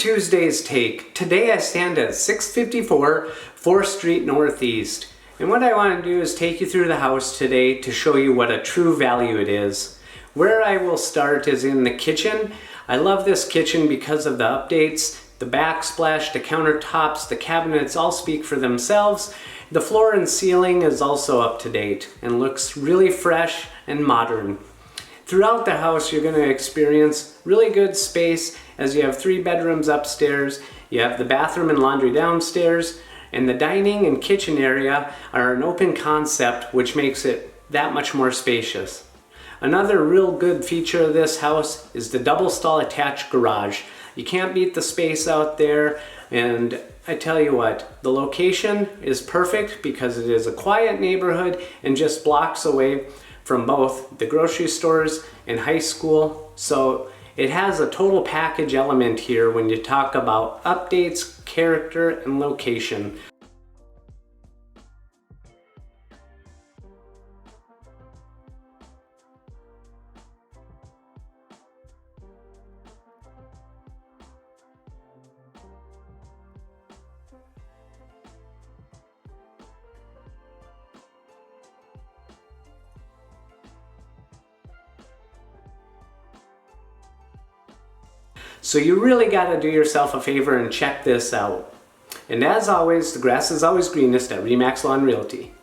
Tuesday's take. Today I stand at 654 4th Street Northeast. And what I want to do is take you through the house today to show you what a true value it is. Where I will start is in the kitchen. I love this kitchen because of the updates. The backsplash, the countertops, the cabinets all speak for themselves. The floor and ceiling is also up to date and looks really fresh and modern. Throughout the house, you're going to experience really good space as you have 3 bedrooms upstairs, you have the bathroom and laundry downstairs, and the dining and kitchen area are an open concept, which makes it that much more spacious. Another real good feature of this house is the double stall attached garage. You can't beat the space out there, and I tell you what, the location is perfect because it is a quiet neighborhood and just blocks away from both the grocery stores and high school. So it has a total package element here when you talk about updates, character, and location. So you really got to do yourself a favor and check this out. And as always, the grass is always greenest at RE/MAX Lawn Realty.